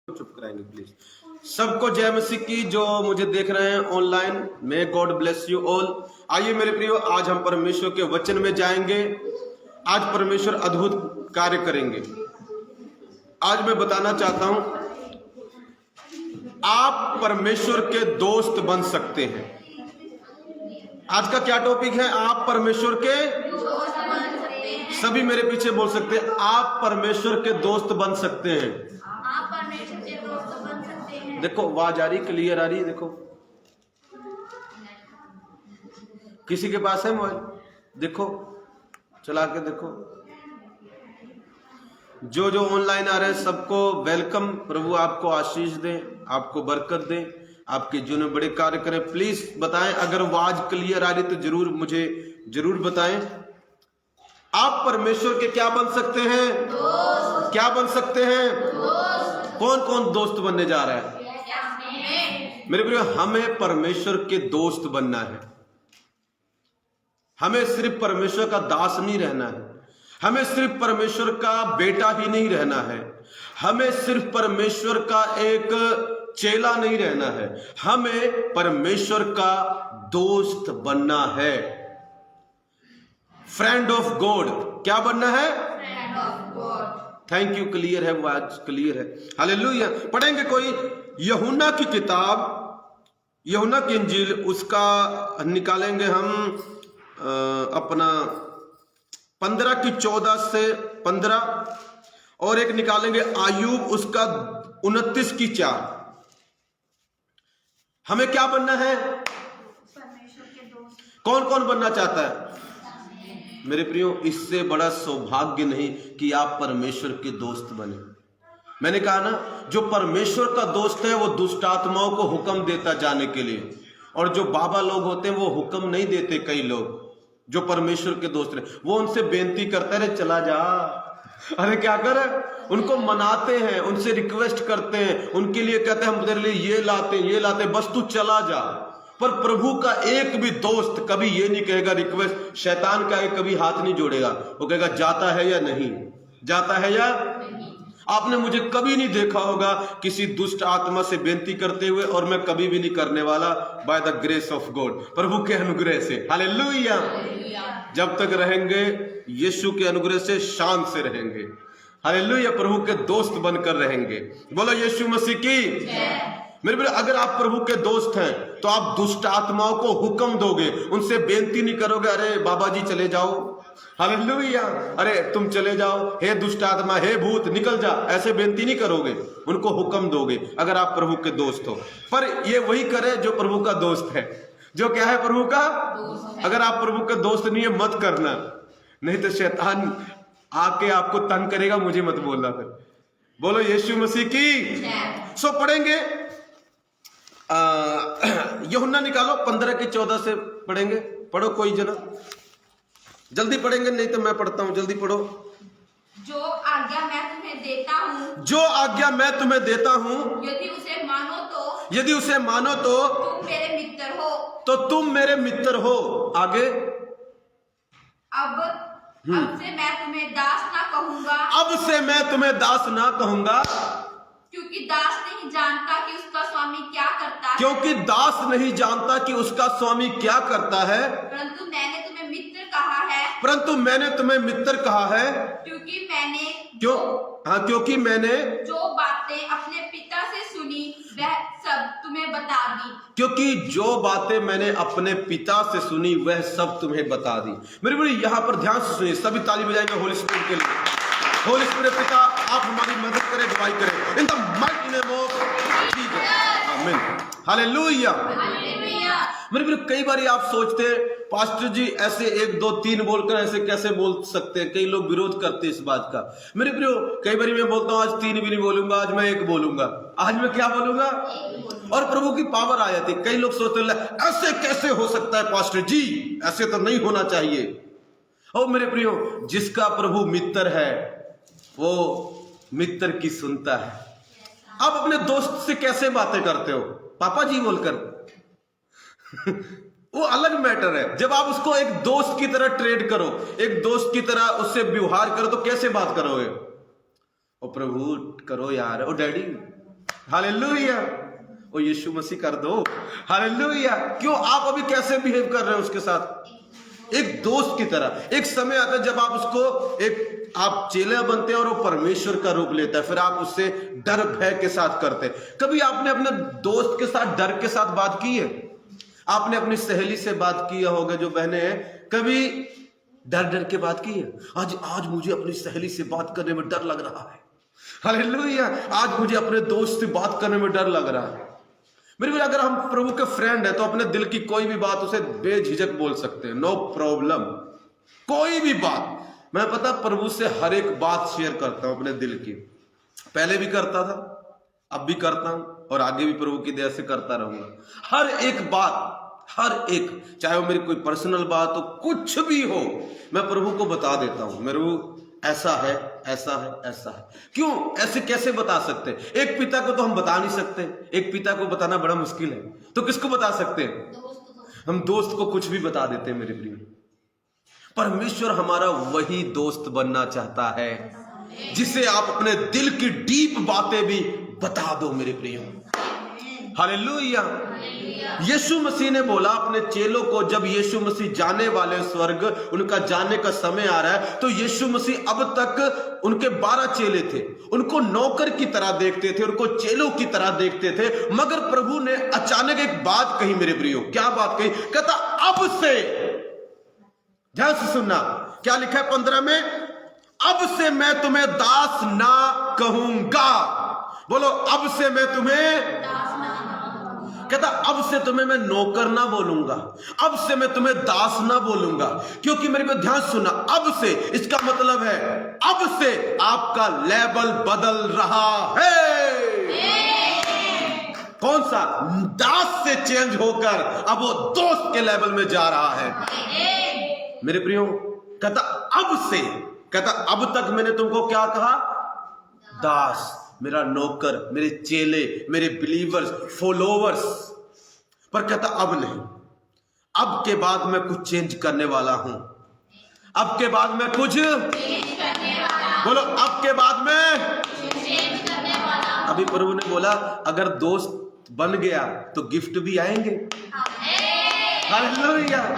चुप कराएंगे प्लीज। सबको जय मसीह की। जो मुझे देख रहे हैं online, may God bless you all. आइए मेरे प्रियो, आज हम परमेश्वर के वचन में जाएंगे। आज परमेश्वर अद्भुत कार्य करेंगे। आज मैं बताना चाहता हूं, आप परमेश्वर के दोस्त बन सकते हैं। आज का क्या टॉपिक है? आप परमेश्वर के दोस्त बन सकते हैं। सभी मेरे पीछे बोल सकते हैं, आप परमेश्वर के दोस्त बन सकते हैं। आप परमेश्वर के दोस्त बन सकते हैं। देखो आवाज आ रही, क्लियर आ रही। देखो किसी के पास है मोबाइल? देखो चला के देखो। जो जो ऑनलाइन आ रहे हैं सबको वेलकम। प्रभु आपको आशीष दें, आपको बरकत दें, आपके जीवन में बड़े कार्य करें। प्लीज बताएं, अगर आवाज क्लियर आ रही तो जरूर मुझे जरूर बताएं। आप परमेश्वर के क्या बन सकते हैं? दोस्त। क्या बन सकते हैं? दोस्त। कौन कौन दोस्त बनने जा रहा है? मेरे प्रिय, हमें परमेश्वर के दोस्त बनना है। हमें सिर्फ परमेश्वर का दास नहीं रहना है। हमें सिर्फ परमेश्वर का बेटा ही नहीं रहना है। हमें सिर्फ परमेश्वर का एक चेला नहीं रहना है। हमें परमेश्वर का दोस्त बनना है। Friend of God. क्या बनना है? Friend of God. Thank you. Clear है, वो आज क्लियर है। हालेलुया। पढ़ेंगे कोई यूहन्ना की किताब, यूहन्ना की इंजील, उसका निकालेंगे हम अपना 15 की 14 से 15, और एक निकालेंगे आयुब, उसका 29 की 4। हमें क्या बनना है? परमेश्वर के दोस्त। कौन कौन बनना चाहता है? मेरे प्रियो, इससे बड़ा सौभाग्य नहीं कि आप परमेश्वर के दोस्त बने। मैंने कहा ना, जो परमेश्वर का दोस्त है वो दुष्ट आत्माओं को हुक्म देता जाने के लिए, और जो बाबा लोग होते हैं वो हुक्म नहीं देते। कई लोग जो परमेश्वर के दोस्त हैं वो उनसे बेनती करते रहे, चला जा। अरे क्या कर, उनको मनाते हैं, उनसे रिक्वेस्ट करते हैं, उनके लिए कहते हैं हम तेरे लिए ये लाते ये लाते, बस तू चला जा। पर प्रभु का एक भी दोस्त कभी ये नहीं कहेगा रिक्वेस्ट। शैतान का एक कभी हाथ नहीं जोड़ेगा, वो कहेगा जाता है या नहीं, जाता है या नहीं। आपने मुझे कभी नहीं देखा होगा किसी दुष्ट आत्मा से बेनती करते हुए, और मैं कभी भी नहीं करने वाला, by the grace of God, प्रभु के अनुग्रह से। हालेलुया। जब तक रहेंगे यीशु के अनुग्रह से, शान से रहेंगे। हालेलुया। प्रभु के दोस्त बनकर रहेंगे। बोलो यीशु मसीह की। मेरे प्रिय, अगर आप प्रभु के दोस्त हैं तो आप दुष्ट आत्माओं को हुक्म दोगे, उनसे बेनती नहीं करोगे, अरे बाबा जी चले जाओ, हालेलुया, अरे तुम चले जाओ, हे दुष्ट आत्मा, हे भूत निकल जा, ऐसे बेनती नहीं करोगे, उनको हुक्म दोगे अगर आप प्रभु के दोस्त हो। पर ये वही करे जो प्रभु का दोस्त है। जो क्या है? प्रभु का दोस्त है। अगर आप प्रभु के दोस्त नहीं है, मत करना, नहीं तो शैतान आके आपको तंग करेगा। मुझे मत बोलना फिर। बोलो यीशु मसीह की। सो पढ़ेंगे यूहन्ना निकालो, 15 की 14 से पढ़ेंगे। पढ़ो कोई जना, जल्दी पढ़ेंगे, नहीं तो मैं पढ़ता हूं, जल्दी पढ़ो। जो आज्ञा मैं तुम्हें देता हूँ, जो आज्ञा मैं तुम्हें देता हूं, यदि उसे मानो तो, यदि उसे मानो तो तुम मेरे मित्र हो। तो तुम मेरे मित्र हो। आगे, अब से मैं तुम्हें दास ना कहूंगा, अब से मैं तुम्हें दास ना कहूंगा, क्योंकि दास नहीं जानता कि उसका स्वामी क्या करता है। क्योंकि दास नहीं जानता कि उसका स्वामी क्या करता है। परंतु मैंने तुम्हें मित्र कहा है, परंतु मैंने तुम्हें मित्र कहा है, क्योंकि मैंने क्योंकि मैंने जो बातें अपने पिता से सुनी वह सब तुम्हें बता दी। क्योंकि जो बातें मैंने अपने पिता से सुनी वह सब तुम्हें बता दी। मेरे बड़ी यहाँ पर ध्यान से सुनिए, सभी ताली बजाएंगे होली स्पिरिट के लिए। होली स्पिरिट पिता, आप हमारी मदद करें, दुआई करें, in the mighty name of Jesus, आमीन, हालेलुया। मेरे प्रिय, कई बार आप सोचते हैं पास्टर जी ऐसे 1 2 3 बोलकर ऐसे कैसे बोल सकते हैं। कई लोग विरोध करते हैं इस बात का। मेरे प्रिय, कई बार मैं बोलता हूं आज 3 भी नहीं बोलूंगा, आज मैं 1 बोलूंगा। आज मैं क्या बोलूंगा? और प्रभु की पावर आ जाती है। कई लोग सोचते हैं ऐसे कैसे हो सकता है पास्टर जी, ऐसे तो नहीं होना चाहिए। और मेरे प्रियो, जिसका प्रभु मित्र है वो मित्र की सुनता है। आप अपने दोस्त से कैसे बातें करते हो? पापा जी बोलकर वो अलग मैटर है। जब आप उसको एक दोस्त की तरह ट्रेड करो, एक दोस्त की तरह उससे व्यवहार करो, तो कैसे बात करोगे? ओ प्रभु करो यार, ओ डैडी हालेलुया। ओ यीशु मसीह कर दो, हालेलुया। क्यों आप अभी कैसे बिहेव कर रहे हैं उसके साथ? एक दोस्त की तरह। एक समय आता है जब आप उसको आप चेला बनते हैं और वो परमेश्वर का रूप लेता है, फिर आप उससे डर भय के साथ करते हैं। कभी आपने अपने दोस्त के साथ डर के साथ बात की है? आपने अपनी सहेली से बात किया होगा, जो बहनें हैं, कभी डर डर के बात की है? आज मुझे अपनी सहेली से बात करने में डर लग रहा है, हालेलुया। आज मुझे अपने दोस्त से बात करने में डर लग रहा है। मेरे भाई, अगर हम प्रभु के फ्रेंड है तो अपने दिल की कोई भी बात उसे बेझिझक बोल सकते हैं, नो प्रॉब्लम। कोई भी बात, मैं पता प्रभु से हर एक बात शेयर करता हूं अपने दिल की। पहले भी करता था, अब भी करता हूं और आगे भी प्रभु की दया से करता रहूंगा। हर एक बात, हर एक, चाहे वो मेरी कोई पर्सनल बात हो, कुछ भी हो, मैं प्रभु को बता देता हूं। मेरे वो ऐसा है, ऐसा है, ऐसा है। क्यों? ऐसे कैसे बता सकते हैं? एक पिता को तो हम बता नहीं सकते, एक पिता को बताना बड़ा मुश्किल है, तो किसको बता सकते हैं? हम दोस्त को कुछ भी बता देते हैं। मेरे प्रिय, परमेश्वर हमारा वही दोस्त बनना चाहता है जिसे आप अपने दिल की डीप बातें भी बता दो। मेरे प्रिय, हालेलुया। यीशु मसीह ने बोला अपने चेलों को, जब यीशु मसीह जाने वाले स्वर्ग, उनका जाने का समय आ रहा है, तो यीशु मसीह अब तक उनके 12 चेले थे, उनको नौकर की तरह देखते थे, उनको चेलों की तरह देखते थे। मगर प्रभु ने अचानक एक बात कही मेरे प्रियो। क्या बात कही? कहता अब से, ध्यान से सुनना, क्या लिखा है 15 में? अब से मैं तुम्हें दास ना कहूंगा। बोलो, अब से मैं तुम्हें, कहता अब से तुम्हें मैं नौकर ना बोलूंगा, अब से मैं तुम्हें दास ना बोलूंगा। क्योंकि मेरे को ध्यान सुना, अब से, इसका मतलब है अब से आपका लेवल बदल रहा है। कौन सा? दास से चेंज होकर अब वो दोस्त के लेवल में जा रहा है। मेरे प्रियो, कहता अब से, कहता अब तक मैंने तुमको क्या कहा? दास, मेरा नौकर, मेरे चेले, मेरे बिलीवर्स, फॉलोवर्स। पर कहता अब नहीं, अब के बाद मैं कुछ चेंज करने वाला हूं। अब के बाद मैं कुछ चेंज करने वाला। बोलो, अब के बाद मैं चेंज करने वाला। अभी प्रभु ने बोला अगर दोस्त बन गया तो गिफ्ट भी आएंगे। हालेलुया।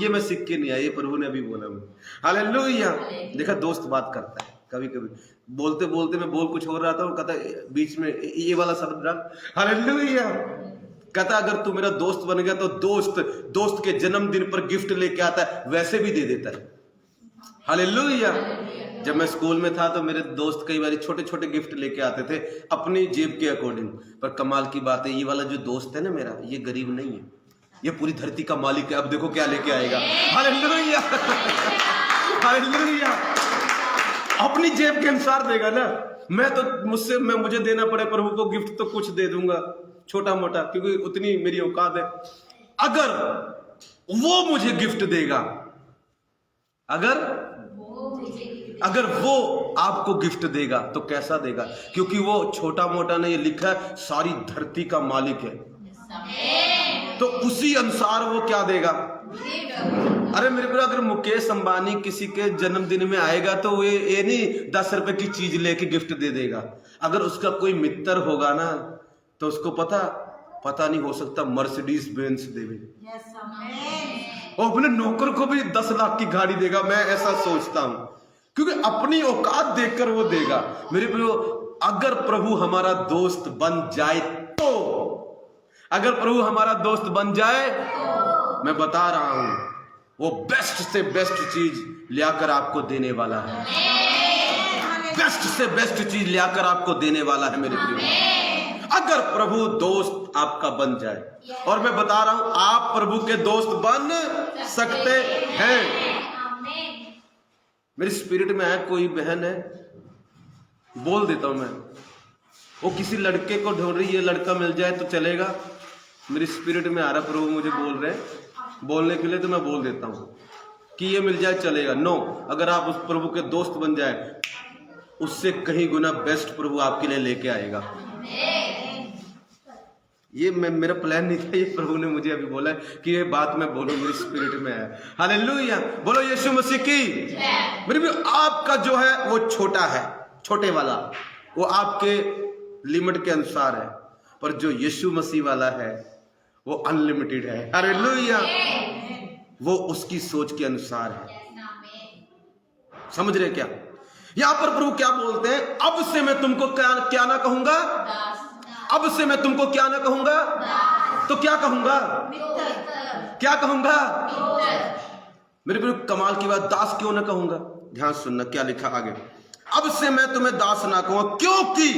ये मैं सीख के नहीं आया, ये प्रभु ने अभी बोला मुझे। हालेलुया। देखा, दोस्त बात करता है। कभी कभी बोलते बोलते मैं बोल कुछ हो रहा था, वो कहता बीच में ये वाला शब्द रख। हालेलुया। कहता अगर तू मेरा दोस्त बन गया तो दोस्त के जन्मदिन पर गिफ्ट लेके आता है, वैसे भी दे देता है। हालेलुया। जब मैं स्कूल में था तो मेरे दोस्त कई बार छोटे छोटे गिफ्ट लेके आते थे अपनी जेब के अकॉर्डिंग। पर कमाल की बात है, ये वाला जो दोस्त है ना मेरा, ये गरीब नहीं है, ये पूरी धरती का मालिक है। अब देखो क्या लेके आएगा। हालेलुया। हालेलुया। अपनी जेब के अनुसार देगा ना। मैं तो मुझे देना पड़े प्रभु को गिफ्ट तो कुछ दे दूंगा छोटा मोटा, क्योंकि उतनी मेरी औकात है। अगर वो मुझे गिफ्ट देगा, अगर वो आपको गिफ्ट देगा तो कैसा देगा? क्योंकि वो छोटा मोटा नहीं, लिखा है सारी धरती का मालिक है, तो उसी अनुसार वो क्या देगा। अरे मेरे को, अगर मुकेश अंबानी किसी के जन्मदिन में आएगा तो ये नहीं 10 रुपए की चीज लेके गिफ्ट दे देगा। अगर उसका कोई मित्र होगा ना तो उसको पता नहीं, हो सकता मर्सिडीज बेंज देवे। और अपने नौकर को भी 10 लाख की गाड़ी देगा। मैं ऐसा सोचता हूं, क्योंकि अपनी औकात देखकर वो देगा। मेरे प्रियो, अगर प्रभु हमारा दोस्त बन जाए तो, अगर प्रभु हमारा दोस्त बन जाए, मैं बता रहा हूं वो बेस्ट से बेस्ट चीज लाकर आपको देने वाला है। बेस्ट से बेस्ट चीज लाकर आपको देने वाला है मेरे प्रियो, अगर प्रभु दोस्त आपका बन जाए। और मैं बता रहा हूं आप प्रभु के दोस्त बन सकते हैं। मेरी स्पिरिट में है, कोई बहन है, बोल देता हूं मैं, वो किसी लड़के को ढूंढ रही है, लड़का मिल जाए तो चलेगा। मेरी स्पिरिट में आ रहा, प्रभु मुझे बोल रहे हैं बोलने के लिए, तो मैं बोल देता हूं कि ये मिल जाए चलेगा। नो, अगर आप उस प्रभु के दोस्त बन जाए, उससे कहीं गुना बेस्ट प्रभु आपके लिए लेके आएगा। ये मेरा प्लान नहीं था, ये प्रभु ने मुझे अभी बोला कि ये बात मैं बोलूं, मेरी स्पिरिट में है। हालेलुया। बोलो यीशु मसीह की। मेरे भी आपका जो है वो छोटा है, छोटे वाला, वो आपके लिमिट के अनुसार है, पर जो यीशु मसीह वाला है वो अनलिमिटेड है। हालेलुया। वो उसकी सोच के अनुसार है। समझ रहे क्या? यहां पर प्रभु क्या बोलते हैं? अब से मैं तुमको क्या ना कहूंगा, अब से मैं तुमको क्या ना कहूंगा, तो क्या कहूंगा? क्या कहूंगा? मेरे प्रभु कमाल की बात, दास क्यों ना कहूंगा? ध्यान सुनना क्या लिखा आगे। अब से मैं तुम्हें दास ना कहूंगा, क्योंकि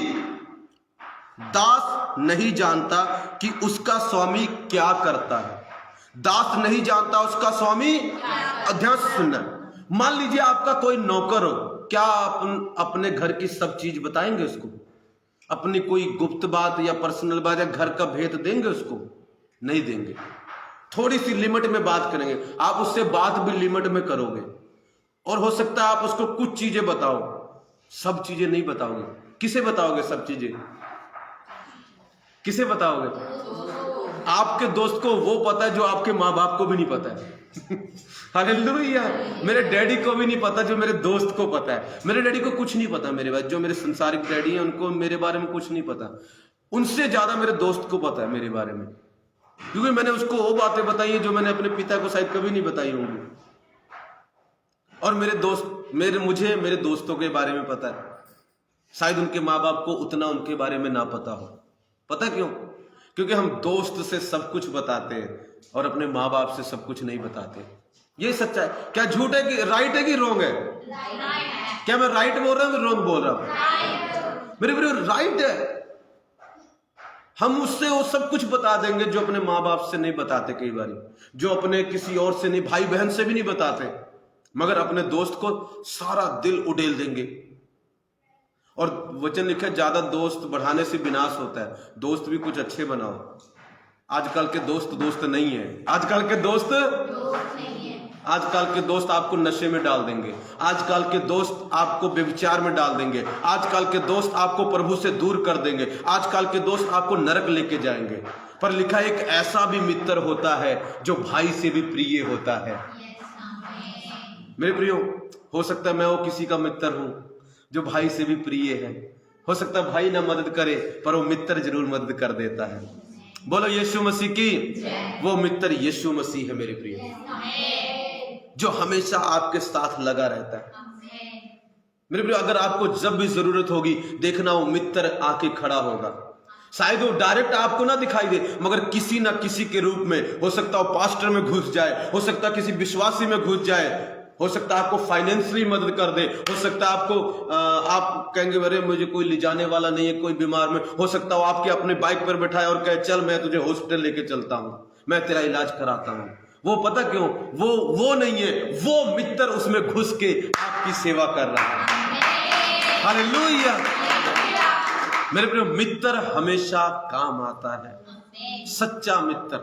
दास नहीं जानता कि उसका स्वामी क्या करता है। दास नहीं जानता उसका स्वामी। ध्यान से सुनना। मान लीजिए आपका कोई नौकर हो, क्या आप अपने घर की सब चीज बताएंगे उसको? अपनी कोई गुप्त बात या पर्सनल बात या घर का भेद देंगे उसको? नहीं देंगे। थोड़ी सी लिमिट में बात करेंगे। आप उससे बात भी लिमिट में करोगे, और हो सकता है आप उसको कुछ चीजें बताओ, सब चीजें नहीं बताओगे। किसे बताओगे सब चीजें? किसे बताओगे? आपके दोस्त को वो पता है जो आपके माँ बाप को भी नहीं पता है। हालेलुया। मेरे डैडी को भी नहीं पता जो मेरे दोस्त को पता है। मेरे डैडी को कुछ नहीं पता मेरे बारे, जो मेरे संसारिक डैडी हैं उनको मेरे बारे में कुछ नहीं पता। उनसे ज्यादा मेरे दोस्त को पता है मेरे बारे में, क्योंकि मैंने उसको वो बातें बताई हैं जो मैंने अपने पिता को शायद कभी नहीं बताई होंगी। और मुझे मेरे दोस्तों के बारे में पता है, शायद उनके माँ बाप को उतना उनके बारे में ना पता हो। पता क्यों? क्योंकि हम दोस्त से सब कुछ बताते हैं और अपने माँ बाप से सब कुछ नहीं बताते। ये सच्चा है। क्या झूठ है कि राइट है कि रॉन्ग है? क्या मैं राइट बोल रहा हूँ कि रॉन्ग बोल रहा हूँ? मेरे राइट है। हम उससे वो सब कुछ बता देंगे जो अपने माँ बाप से नहीं बताते, कई बार जो अपने किसी और से नहीं, भाई बहन से भी नहीं बताते, मगर अपने दोस्त को सारा दिल उड़ेल देंगे। और वचन लिखा है, ज्यादा दोस्त बढ़ाने से विनाश होता है। दोस्त भी कुछ अच्छे बनाओ। आजकल के दोस्त नहीं है। आजकल के दोस्त आपको नशे में डाल देंगे। आजकल के दोस्त आपको व्यभिचार में डाल देंगे। आजकल के दोस्त आपको प्रभु से दूर कर देंगे। आजकल के दोस्त आपको नरक लेके जाएंगे। पर लिखा एक ऐसा भी मित्र होता है जो भाई से भी प्रिय होता है। मेरे प्रियो, हो सकता है मैं वो किसी का मित्र हूं जो भाई से भी प्रिय है। हो सकता है भाई ना मदद करे, पर वो मित्र जरूर मदद कर देता है। बोलो यीशु मसीह की। वो मित्र यीशु मसीह है मेरे प्रिय, जो हमेशा आपके साथ लगा रहता है। मेरे प्रिय, अगर आपको जब भी जरूरत होगी, देखना वो मित्र आके खड़ा होगा। शायद वो डायरेक्ट आपको ना दिखाई दे, मगर किसी ना किसी के रूप में। हो सकता है वो पास्टर में घुस जाए, हो सकता है किसी विश्वासी में घुस जाए, हो सकता है आपको फाइनेंशियली मदद कर दे, हो सकता है आपको आप कहेंगे अरे मुझे कोई ले जाने वाला नहीं है, कोई बीमार में, हो सकता है वो आपके अपने बाइक पर बैठाए और कहे चल मैं तुझे हॉस्पिटल लेके चलता हूं, मैं तेरा इलाज कराता हूं। वो पता क्यों? वो नहीं है, वो मित्र उसमें घुस के आपकी सेवा कर रहा है। हालेलुया। मेरे प्रिय, मित्र हमेशा काम आता है, सच्चा मित्र।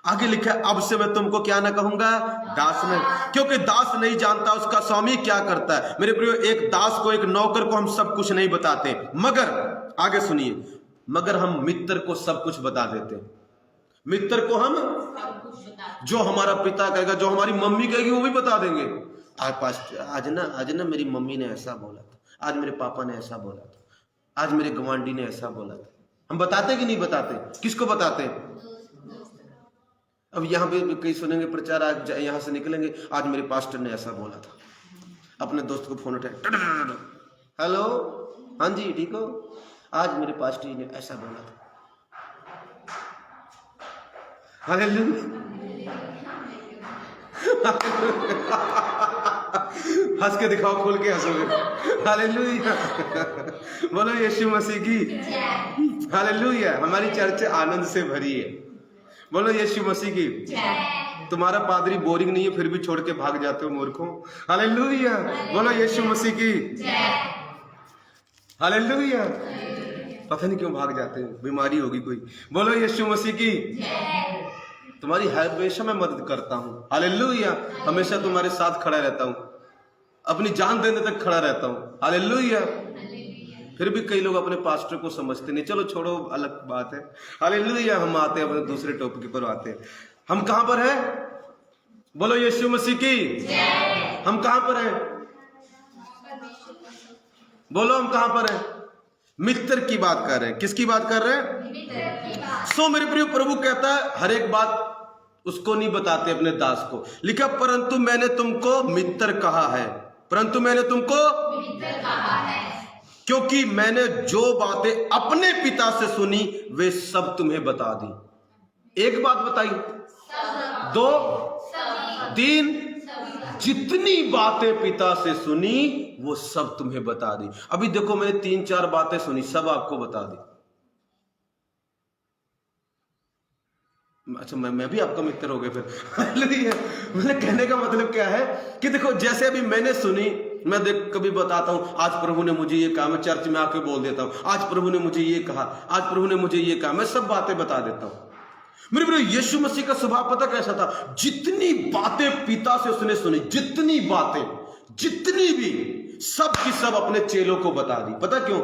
आगे लिखा है, अब से मैं तुमको क्या ना कहूंगा, दास में, क्योंकि दास नहीं जानता उसका स्वामी क्या करता है। मेरे प्रियो, एक दास को, एक नौकर को हम सब कुछ नहीं बताते, मगर आगे सुनिए, मगर हम मित्र को सब कुछ बता देते हैं। मित्र को हम जो हमारा पिता कहेगा, जो हमारी मम्मी कहेगी, वो भी बता देंगे। आज ना मेरी मम्मी ने ऐसा बोला था, आज मेरे पापा ने ऐसा बोला था, आज मेरे गवांडी ने ऐसा बोला था। हम बताते कि नहीं बताते? किसको बताते? अब यहाँ पे कई सुनेंगे प्रचार, आज यहाँ से निकलेंगे, आज मेरे पास्टर ने ऐसा बोला था। अपने दोस्त को फोन उठाए, हेलो, हाँ जी ठीक हो, आज मेरे पास्टर ने ऐसा बोला था। हंस के दिखाओ, खोल के हंसोगे। हालेलुया। बोलो यीशु मसीह की। हालेलुया। हमारी चर्च आनंद से भरी है। बोलो यीशु मसीह की। तुम्हारा पादरी बोरिंग नहीं है, फिर भी छोड़ के भाग जाते हो मूर्खों। हालेलुया। बोलो यीशु मसीह की। हालेलुया। पता नहीं क्यों भाग जाते हैं, बीमारी होगी कोई। बोलो यीशु मसीह की। तुम्हारी हमेशा मैं मदद करता हूँ। हालेलुया। हमेशा तुम्हारे साथ खड़ा रहता हूँ, अपनी जान देने तक खड़ा रहता हूँ। हालेलुया। फिर भी कई लोग अपने पास्टर को समझते नहीं। चलो छोड़ो, अलग बात है। हालेलुया। हम आते हैं अपने दूसरे टॉपिक पर आते हैं। हम कहां पर हैं? बोलो यीशु मसीह की। हम कहां पर हैं? बोलो हम कहां पर हैं? मित्र की बात कर रहे हैं। किसकी बात कर रहे हैं? सो मेरे प्रिय, प्रभु कहता है हर एक बात उसको नहीं बताते अपने दास को। लिखा परंतु मैंने तुमको मित्र कहा है, परंतु मैंने तुमको मित्र कहा है, क्योंकि मैंने जो बातें अपने पिता से सुनी वे सब तुम्हें बता दी। एक बात बताई, दो, तीन, जितनी बातें पिता से सुनी वो सब तुम्हें बता दी। अभी देखो मैंने 3-4 बातें सुनी, सब आपको बता दी। अच्छा, मैं भी आपका मित्र हो गया फिर। मैंने कहने का मतलब क्या है कि देखो, जैसे अभी मैंने सुनी, मैं देख कभी बताता हूं आज प्रभु ने मुझे ये कहा, मैं चर्च में आके बोल देता हूं आज प्रभु ने मुझे ये कहा, आज प्रभु ने मुझे ये कहा, मैं सब बातें बता देता हूं। मेरे प्रिय, यीशु मसीह का स्वभाव पता कैसा था? जितनी बातें पिता से उसने सुनी, जितनी बातें, जितनी भी, सब की सब अपने चेलों को बता दी। पता क्यों?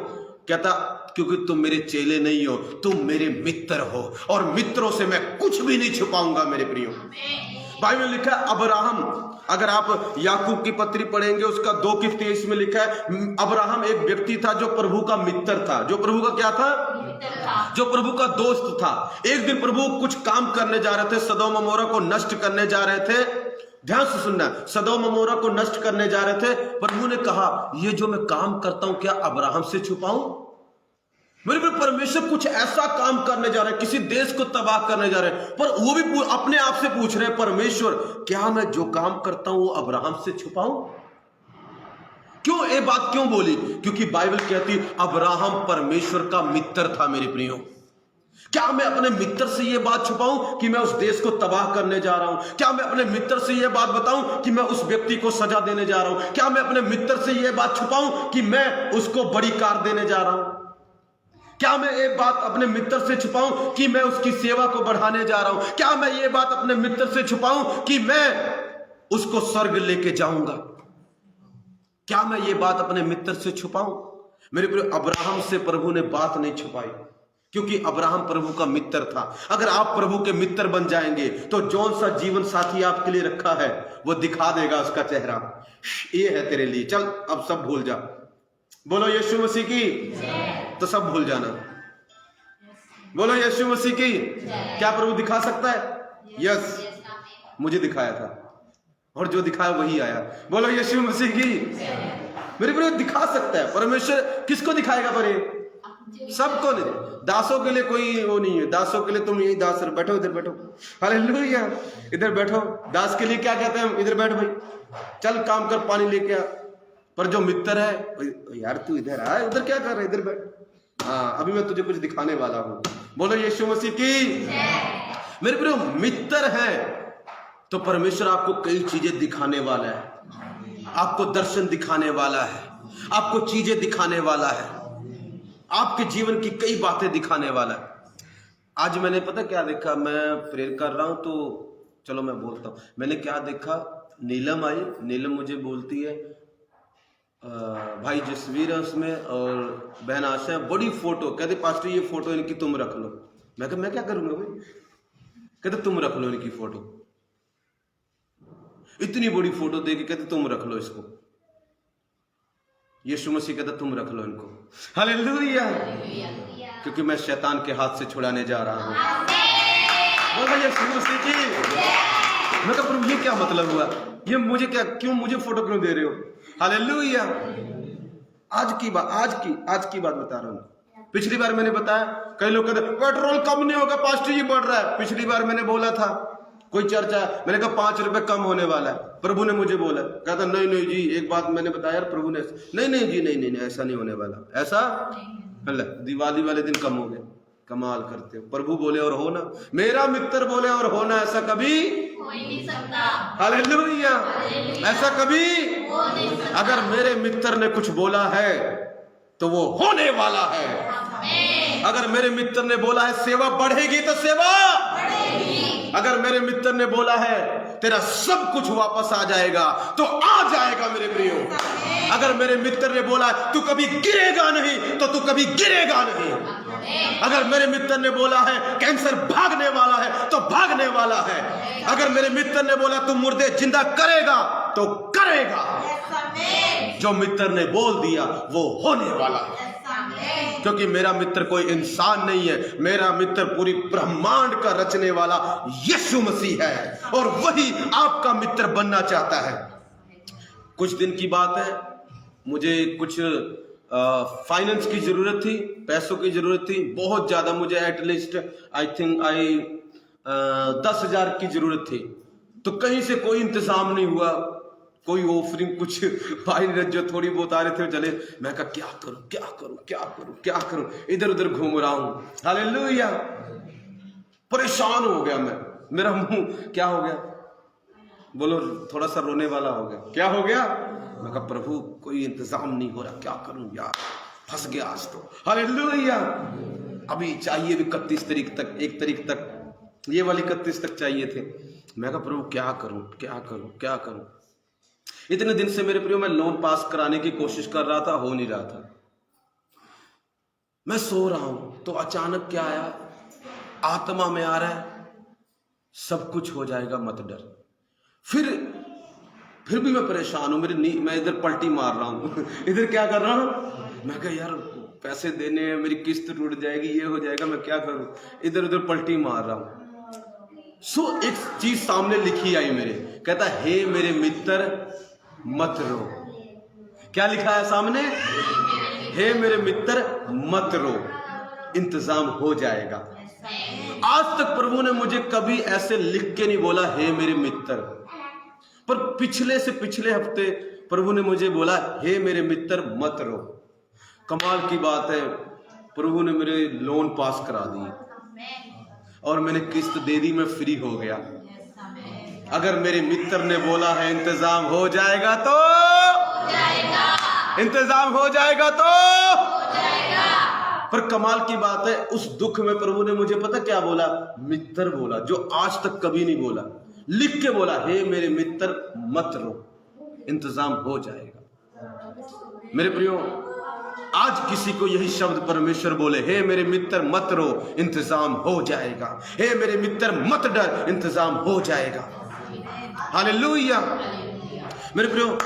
कहता क्योंकि तुम मेरे चेले नहीं हो, तुम मेरे मित्र हो, और मित्रों से मैं कुछ भी नहीं छुपाऊंगा। मेरे प्रियो, बाइबल में लिखा है अब्राहम, अगर आप याकूब की पत्री पढ़ेंगे उसका 2:23 में लिखा है अब्राहम एक व्यक्ति था जो प्रभु का मित्र था। जो प्रभु का क्या था? जो प्रभु का दोस्त था। एक दिन प्रभु कुछ काम करने जा रहे थे, सदोम अमोरा को नष्ट करने जा रहे थे। ध्यान से सुनना, सदोम अमोरा को नष्ट करने जा रहे थे। प्रभु ने कहा ये जो मैं काम करता हूं क्या अब्राहम से छुपाऊं? मेरे प्रिय, परमेश्वर कुछ ऐसा काम करने जा रहे हैं, किसी देश को तबाह करने जा रहे हैं, पर वो भी अपने आप से पूछ रहे हैं परमेश्वर क्या मैं जो काम करता हूं वो अब्राहम से छुपाऊं? क्यों ये बात क्यों बोली? क्योंकि बाइबल कहती अब्राहम परमेश्वर का मित्र था। मेरे प्रियो, क्या मैं अपने मित्र से यह बात छुपाऊं कि मैं उस देश को तबाह करने जा रहा हूं? क्या मैं अपने मित्र से यह बात बताऊं कि मैं उस व्यक्ति को सजा देने जा रहा हूं? क्या मैं अपने मित्र से यह बात छुपाऊं कि मैं उसको बड़ी कार देने जा रहा हूं? क्या मैं ये बात अपने मित्र से छुपाऊं कि मैं उसकी सेवा को बढ़ाने जा रहा हूं? क्या मैं ये बात अपने मित्र से छुपाऊं कि मैं उसको स्वर्ग लेके जाऊंगा? क्या मैं ये बात अपने मित्र से छुपाऊं? मेरे प्रिय, अब्राहम से प्रभु ने बात नहीं छुपाई, क्योंकि अब्राहम प्रभु का मित्र था। अगर आप प्रभु के मित्र बन जाएंगे तो जौन सा जीवन साथी आपके लिए रखा है वो दिखा देगा उसका चेहरा, ये है तेरे लिए, चल अब सब भूल जा। बोलो यीशु मसीह की, तो सब भूल जाना। बोलो यीशु मसीह की। क्या प्रभु दिखा सकता है? यस, मुझे दिखाया था और जो दिखाया वही आया। बोलो यीशु मसीह की। मेरे प्रिय, दिखा सकता है परमेश्वर। किसको दिखाएगा? पर सबको नहीं, दासों के लिए कोई वो नहीं है। दासों के लिए तुम यही दास, बैठो इधर बैठो, हालेलुया, इधर बैठो। दास के लिए क्या कहते हैं हम? इधर बैठ भाई, चल काम कर, पानी लेके आ। पर जो मित्र है, यार तू इधर आ, उधर क्या कर रहा है, इधर बैठ। हाँ, अभी मैं तुझे कुछ दिखाने वाला हूं। बोलो यीशु मसीह की। मेरे प्रिय, मित्र है तो परमेश्वर आपको कई चीजें दिखाने वाला है, आपको दर्शन दिखाने वाला है, आपको चीजें दिखाने वाला है, आपके जीवन की कई बातें दिखाने वाला है। आज मैंने पता क्या देखा? मैं प्रेयर कर रहा हूं तो चलो मैं बोलता हूं। मैंने क्या देखा? नीलम आई, नीलम मुझे बोलती है भाई जसवीर है उसमें और बहन आशा है, बड़ी फोटो, कहते पास्टर ये फोटो इनकी तुम रख लो। मैं कहा मैं क्या करूंगा भाई? कहते तुम रख लो इनकी फोटो। इतनी बड़ी फोटो दे के कहते तुम रख लो इसको। यीशु मसीह कहता तुम रख लो इनको। हालेलुया, क्योंकि मैं शैतान के हाथ से छुड़ाने जा रहा हूं। बोलो यीशु मसीह की। मैं कहा प्रभु ये क्या मतलब हुआ? ये मुझे क्या, क्यों मुझे फोटो क्यों दे रहे हो? हालेलुया। आज की बात बता रहा हूं। पिछली बार मैंने बताया, कई लोग कहते पेट्रोल कम नहीं होगा पास्टर जी, बढ़ रहा है। पिछली बार मैंने बोला था कोई चर्चा, मैंने कहा 5 रुपए कम होने वाला है। प्रभु ने मुझे बोला, कहता नहीं नहीं जी, एक बात मैंने बताया, प्रभु ने नहीं जी नहीं ऐसा नहीं होने वाला, ऐसा दिवाली वाले दिन कम हो गया। कमाल करते हो। प्रभु बोले और होना, मेरा मित्र बोले और होना, ऐसा कभी हो ही नहीं सकता। हालेलुया, ऐसा कभी हो नहीं सकता। अगर मेरे मित्र ने कुछ बोला है तो वो होने वाला है। अगर मेरे मित्र ने बोला है सेवा बढ़ेगी तो सेवा बढ़ेगी। अगर मेरे मित्र ने बोला है तेरा सब कुछ वापस आ जाएगा तो आ जाएगा मेरे प्रियो। अगर मेरे मित्र ने बोला तू कभी गिरेगा नहीं तो तू कभी गिरेगा नहीं। अगर मेरे मित्र ने बोला है कैंसर भागने वाला है तो भागने वाला है। अगर मेरे मित्र ने बोला तू मुर्दे जिंदा करेगा तो करेगा। जो मित्र ने बोल दिया वो होने वाला है। क्योंकि मेरा मित्र कोई इंसान नहीं है, मेरा मित्र पूरी ब्रह्मांड का रचने वाला यीशु मसीह है, और वही आपका मित्र बनना चाहता है। कुछ दिन की बात है, मुझे कुछ फाइनेंस की जरूरत थी, पैसों की जरूरत थी बहुत ज्यादा। मुझे एटलीस्ट आई थिंक 10,000 की जरूरत थी। तो कहीं से कोई इंतजाम नहीं हुआ, कोई ऑफरिंग कुछ फाइनेंस जो थोड़ी बहुत आ रहे थे चले। मैं कहा क्या करूं क्या करूं क्या करूं क्या करूं, इधर उधर घूम रहा हूं। हालेलुया, परेशान हो गया मैं। मेरा मुंह क्या हो गया, बोलो, थोड़ा सा रोने वाला हो गया। क्या हो गया? मैं कहा प्रभु कोई इंतजाम नहीं हो रहा, क्या करूं यार, फंस गया आज तो। हालेलुया, अभी चाहिए भी 31 तारीख तक, 1 तारीख तक, ये वाली 31 तक चाहिए थे। मैं कहा प्रभु क्या करूं क्या करूं क्या करूं। इतने दिन से मेरे प्रियो मैं लोन पास कराने की कोशिश कर रहा था, हो नहीं रहा था। मैं सो रहा हूं तो अचानक क्या आया, आत्मा में आ रहा है सब कुछ हो जाएगा मत डर। फिर भी मैं परेशान हूं, मैं इधर पलटी मार रहा हूं इधर क्या कर रहा हूं, मैं कहा यार पैसे देने हैं, मेरी किस्त टूट जाएगी, ये हो जाएगा, मैं क्या करूं, इधर उधर पलटी मार रहा हूं। सो एक चीज सामने लिखी आई मेरे, कहता हे मेरे मित्र मत रो। क्या लिखा है सामने? हे मेरे मित्र मत रो, इंतजाम हो जाएगा। आज तक प्रभु ने मुझे कभी ऐसे लिख के नहीं बोला हे मेरे मित्र, पर पिछले से पिछले हफ्ते प्रभु ने मुझे बोला हे मेरे मित्र मत रो। कमाल की बात है, प्रभु ने मेरे लोन पास करा दिए और मैंने किस्त दे दी, मैं फ्री हो गया। अगर मेरे मित्र ने बोला है इंतजाम हो जाएगा तो इंतजाम हो जाएगा तो पर कमाल की बात है, उस दुख में प्रभु ने मुझे पता क्या बोला? मित्र बोला, जो आज तक कभी नहीं बोला। लिख के बोला हे मेरे मित्र मत रो, इंतजाम हो जाएगा। मेरे प्रियो, आज किसी को यही शब्द परमेश्वर बोले, हे मेरे मित्र मत रो, इंतजाम हो जाएगा। हे मेरे मित्र मत डर, इंतजाम हो जाएगा। हालेलुया। मेरे प्रियो,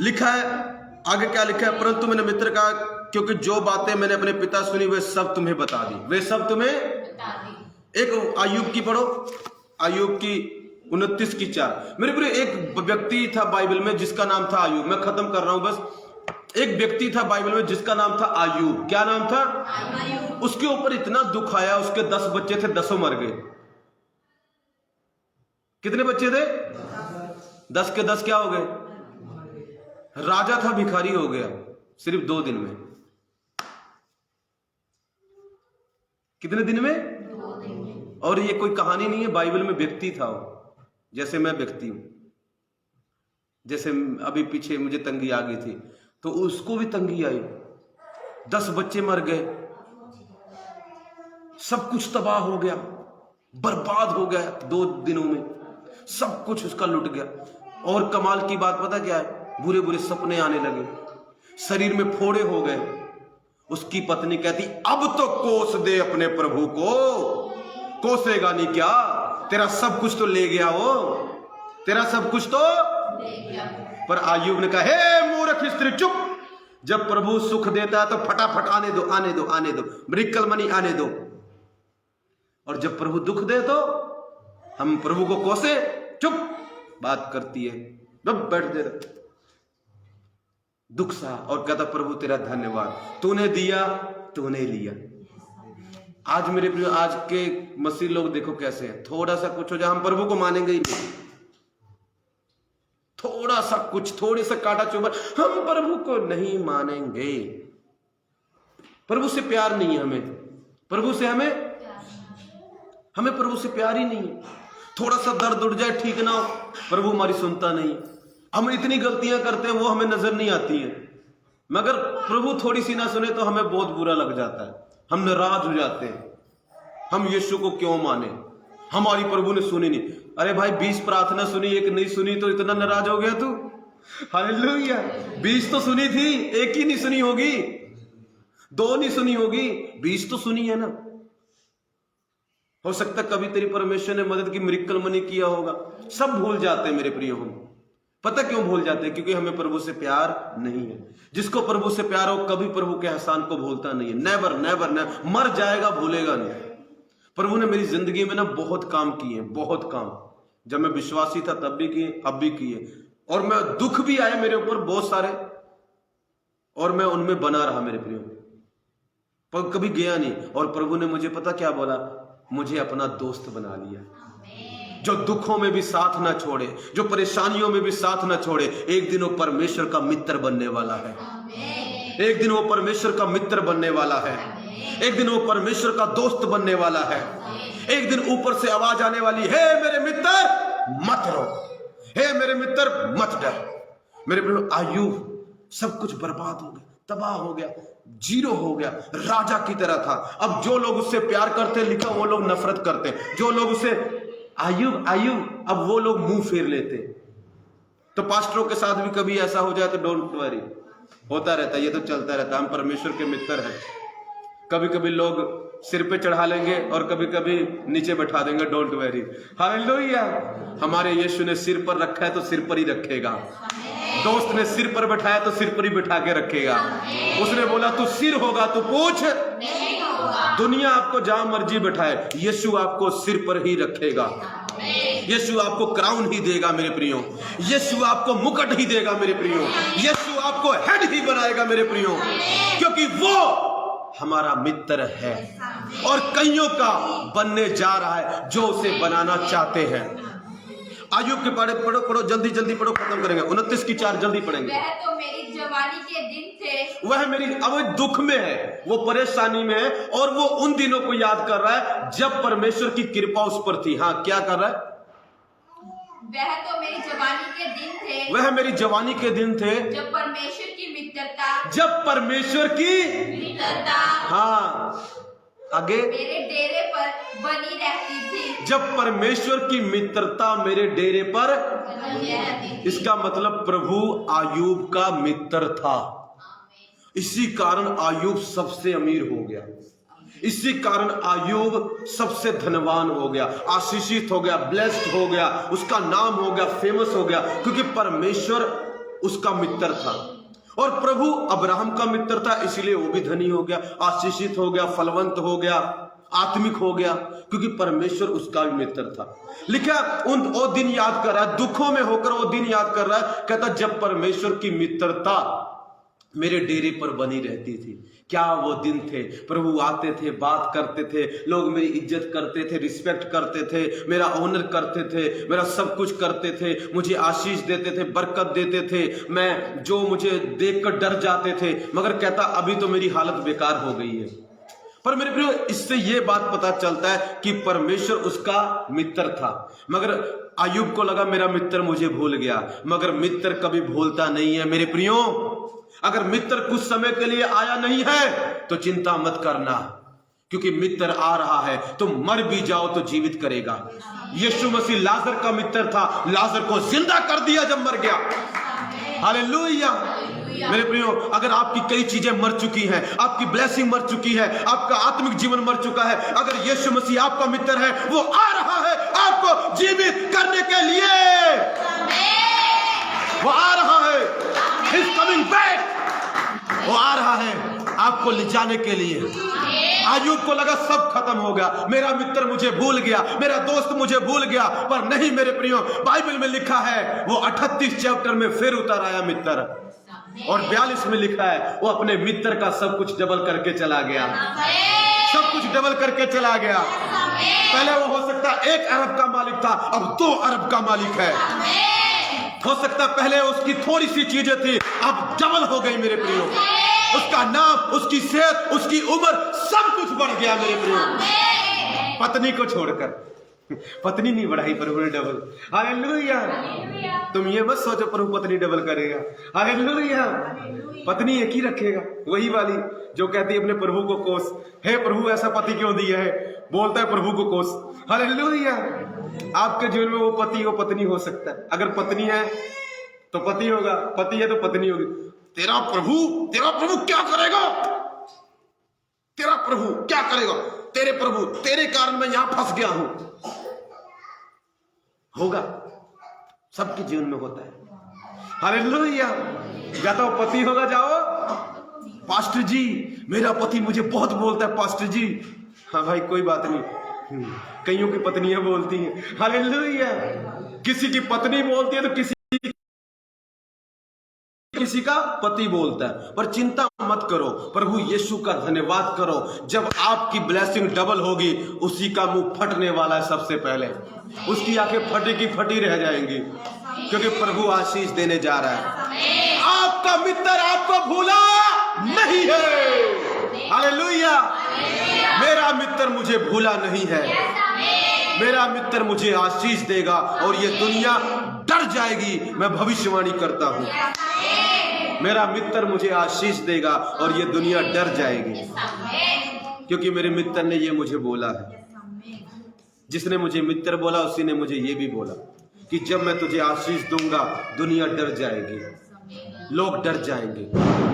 लिखा है आगे, क्या लिखा है? परंतु मैंने मित्र कहा क्योंकि जो बातें मैंने अपने पिता सुनी वे सब तुम्हें बता दी, वे सब तुम्हें एक अय्यूब की पढ़ो, अय्यूब की 29:4। मेरे प्रिय, एक व्यक्ति था बाइबल में जिसका नाम था अय्यूब। मैं खत्म कर रहा हूं बस। एक व्यक्ति था बाइबल में जिसका नाम था अय्यूब। क्या नाम था? अय्यूब। उसके ऊपर इतना दुख आया, उसके 10 बच्चे थे, 10 मर गए। कितने बच्चे थे? 10 के 10 क्या हो गए? राजा था, भिखारी हो गया सिर्फ 2 दिन में। कितने दिन में? 2 दिन में। और ये कोई कहानी नहीं है, बाइबल में व्यक्ति था वो, जैसे मैं व्यक्ति हूं। जैसे अभी पीछे मुझे तंगी आ गई थी तो उसको भी तंगी आई, 10 बच्चे मर गए, सब कुछ तबाह हो गया, बर्बाद हो गया 2 दिनों में, सब कुछ उसका लुट गया। और कमाल की बात पता क्या है? बुरे बुरे सपने आने लगे, शरीर में फोड़े हो गए। उसकी पत्नी कहती अब तो कोस दे अपने प्रभु को। कोसेगा नहीं क्या? तेरा सब कुछ तो ले गया वो, तेरा सब कुछ तो ले गया। पर अय्यूब ने कहा हे मूर्ख स्त्री चुप, जब प्रभु सुख देता है तो फटाफट आने दो आने दो आने दो, मृकल मनी आने दो, और जब प्रभु दुख दे तो हम प्रभु को कोसे। चुप बात करती है, बस बैठ दे दुख सा, और कहता प्रभु तेरा धन्यवाद, तूने दिया तूने लिया। आज मेरे प्रिय, आज के मसीह लोग देखो कैसे हैं, थोड़ा सा कुछ हो जाए हम प्रभु को मानेंगे ही नहीं। थोड़ा सा कुछ, थोड़ी सा काटा चुभन, हम प्रभु को नहीं मानेंगे। प्रभु से प्यार नहीं है हमें, प्रभु से हमें प्रभु से प्यार ही नहीं है। थोड़ा सा दर्द उठ जाए, ठीक ना हो, प्रभु हमारी सुनता नहीं। हम इतनी गलतियां करते हैं वो हमें नजर नहीं आती है, मगर प्रभु थोड़ी सी ना सुने तो हमें बहुत बुरा लग जाता है, हम नाराज हो जाते हैं। हम यीशु को क्यों माने, हमारी प्रभु ने सुनी नहीं। अरे भाई 20 प्रार्थना सुनी, एक नहीं सुनी तो इतना नाराज हो गया तू? हालेलुया। 20 तो सुनी थी, एक ही नहीं सुनी होगी, 2 नहीं सुनी होगी, 20 तो सुनी है ना। हो सकता कभी तेरी परमेश्वर ने मदद की, मिरेकल मनी किया होगा, सब भूल जाते हैं मेरे प्रिय हम, पता क्यों भूल जाते हैं? क्योंकि हमें प्रभु से प्यार नहीं है। जिसको प्रभु से प्यार हो कभी प्रभु के एहसान को भूलता नहीं है। नेवर नेवर नेवर, मर जाएगा भूलेगा नहीं। प्रभु ने मेरी जिंदगी में ना बहुत काम किए, बहुत काम। जब मैं विश्वासी था तब भी किए, अब भी किए, और मैं दुख भी आए मेरे ऊपर बहुत सारे, और मैं उनमें बना रहा मेरे प्रियो, पर कभी गया नहीं। और प्रभु ने मुझे पता क्या बोला? मुझे अपना दोस्त बना लिया, जो दुखों में भी साथ ना छोड़े, जो परेशानियों में भी साथ ना छोड़े। एक दिन वो परमेश्वर का मित्र बनने वाला है। एक दिन वो परमेश्वर का मित्र बनने वाला है। एक दिन वो परमेश्वर का दोस्त बनने वाला है। एक दिन ऊपर से आवाज आने वाली, हे मेरे मित्र मत रो, हे मेरे मित्र मत डर। मेरे प्रियो, आयुब सब कुछ बर्बाद हो गया, तबाह हो गया, जीरो हो गया, राजा की तरह था। अब जो लोग उससे प्यार करते, लिखा वो लोग नफरत करते। जो लोग उसे आयुब आयुब, अब वो लोग मुंह फेर लेते। तो पास्टरों के साथ भी कभी ऐसा हो जाए तो डोंट वरी, होता रहता है, ये तो चलता रहता है। हम परमेश्वर के मित्र हैं। कभी कभी लोग सिर पे चढ़ा लेंगे और कभी कभी नीचे बैठा देंगे, डोंट वरी। हालेलुया। हमारे यीशु ने सिर पर रखा है तो सिर पर ही रखेगा। दोस्त ने सिर पर बैठाया तो सिर पर ही बैठा के रखेगा। उसने बोला तू सिर होगा तो पूछ नहीं होगा। दुनिया आपको जहां मर्जी बैठाए, यीशु आपको सिर पर ही रखेगा। यीशु आपको क्राउन ही देगा मेरे प्रियो। यीशु आपको मुकुट ही देगा मेरे प्रियो। यीशु आपको हेड ही बनाएगा मेरे प्रियो, क्योंकि वो हमारा मित्र है और कईयों का बनने जा रहा है जो उसे बनाना चाहते हैं। आयुब के पढ़ो पढ़ो पढ़ो, जल्दी जल्दी पढ़ो, खत्म करेंगे। 29 की 4 जल्दी पढ़ेंगे। वह तो मेरी जवानी के दिन थे, वह मेरी, अब दुख में है, वो परेशानी में है, और वो उन दिनों को याद कर रहा है जब परमेश्वर की कृपा उस पर थी। हाँ, क्या कर रहा है? वह तो मेरी जवानी के दिन थे, वह मेरी जवानी के दिन थे, जब परमेश्वर की मित्रता, जब परमेश्वर की मित्रता, हाँ आगे, मेरे डेरे पर बनी रहती थी। जब परमेश्वर की मित्रता मेरे डेरे पर बनी रहती थी। इसका मतलब प्रभु आयुब का मित्र था। इसी कारण आयुब सबसे अमीर हो गया। इसी कारण आयुब सबसे धनवान हो गया, आशीषित हो गया, ब्लेस्ड हो गया, उसका नाम हो गया, फेमस हो गया, क्योंकि परमेश्वर उसका मित्र था। और प्रभु अब्राहम का मित्र था, इसलिए वो भी धनी हो गया, आशीषित हो गया, फलवंत हो गया, आत्मिक हो गया, क्योंकि परमेश्वर उसका भी मित्र था। लिखा वो दिन याद कर रहा है, दुखों में होकर वो दिन याद कर रहा है। कहता जब परमेश्वर की मित्रता मेरे डेरे पर बनी रहती थी। क्या वो दिन थे? प्रभु आते थे, बात करते थे, लोग मेरी इज्जत करते थे, रिस्पेक्ट करते थे, मेरा ऑनर करते थे, मेरा सब कुछ करते थे, मुझे आशीष देते थे, बरकत देते थे, मैं जो मुझे देखकर डर जाते थे। मगर कहता अभी तो मेरी हालत बेकार हो गई है। पर मेरे प्रियो, इससे ये बात पता चलता है कि परमेश्वर उसका मित्र था। मगर आयुब को लगा मेरा मित्र मुझे भूल गया, मगर मित्र कभी भूलता नहीं है मेरे प्रियो। अगर मित्र कुछ समय के लिए आया नहीं है तो चिंता मत करना, क्योंकि मित्र आ रहा है। तुम मर भी जाओ तो जीवित करेगा। यीशु मसीह लाजर का मित्र था, लाजर को जिंदा कर दिया जब मर गया। हालेलुया। मेरे प्रियो, अगर आपकी कई चीजें मर चुकी हैं, आपकी ब्लेसिंग मर चुकी है, आपका आत्मिक जीवन मर चुका है, अगर यीशु मसीह आपका मित्र है, वो आ रहा है आपको जीवित करने के लिए। वो आ रहा है, He's coming back। वो आ रहा है आपको ले जाने के लिए। आयुब को लगा सब खत्म हो गया, मेरा मित्र मुझे भूल गया, मेरा दोस्त मुझे भूल गया, पर नहीं मेरे प्रियो, बाइबल में लिखा है वो 38 चैप्टर में फिर उतर आया मित्र, और 42 में लिखा है वो अपने मित्र का सब कुछ डबल करके चला गया। सब कुछ डबल करके चला गया। पहले वो हो सकता 1 अरब का मालिक था, अब 2 अरब का मालिक है। हो सकता पहले उसकी थोड़ी सी चीजें थी, अब डबल हो गई मेरे प्रियो। उसका नाम, उसकी सेहत, उसकी उम्र, सब कुछ बढ़ गया मेरे प्रियो। पत्नी को छोड़कर, पत्नी नहीं बढ़ाई, प्रभु ने डबल। हालेलुया। तुम ये मत सोचो प्रभु पत्नी डबल करेगा। हालेलुया। पत्नी एक ही रखेगा, वही वाली जो कहती है अपने प्रभु को कोस, हे प्रभु ऐसा पति क्यों दिया है, बोलता है प्रभु को कोस। हालेलुया। आपके जीवन में वो पति वो पत्नी हो सकता है। अगर पत्नी है तो पति होगा, पति है तो पत्नी होगी। तेरा प्रभु क्या करेगा? तेरा प्रभु क्या करेगा? तेरे प्रभु, तेरे कारण मैं यहां फंस गया हूं। होगा, सबके जीवन में होता है। हालेलुया। या तो पति होगा, जाओ पास्टर जी मेरा पति मुझे बहुत बोलता है पास्टर जी। हाँ भाई कोई बात नहीं, कईयों की पत्नियां बोलती हैं। हालेलुया। किसी की पत्नी बोलती है तो किसी का पति बोलता है, पर चिंता मत करो, प्रभु यीशु का धन्यवाद करो। जब आपकी ब्लेसिंग डबल होगी, उसी का मुंह फटने वाला है सबसे पहले, उसकी आंखें फटी की फटी रह जाएंगी, क्योंकि प्रभु आशीष देने जा रहा है। आपका मित्र आपको भूला नहीं है। हालेलुया। मेरा मित्र मुझे भूला नहीं है, मेरा मित्र मुझे आशीष देगा और ये दुनिया डर जाएगी। मैं भविष्यवाणी करता हूं, मेरा मित्र मुझे आशीष देगा और ये दुनिया डर जाएगी, क्योंकि मेरे मित्र ने ये मुझे बोला है। जिसने मुझे मित्र बोला उसी ने मुझे ये भी बोला कि जब मैं तुझे आशीष दूंगा दुनिया डर जाएगी, लोग डर जाएंगे।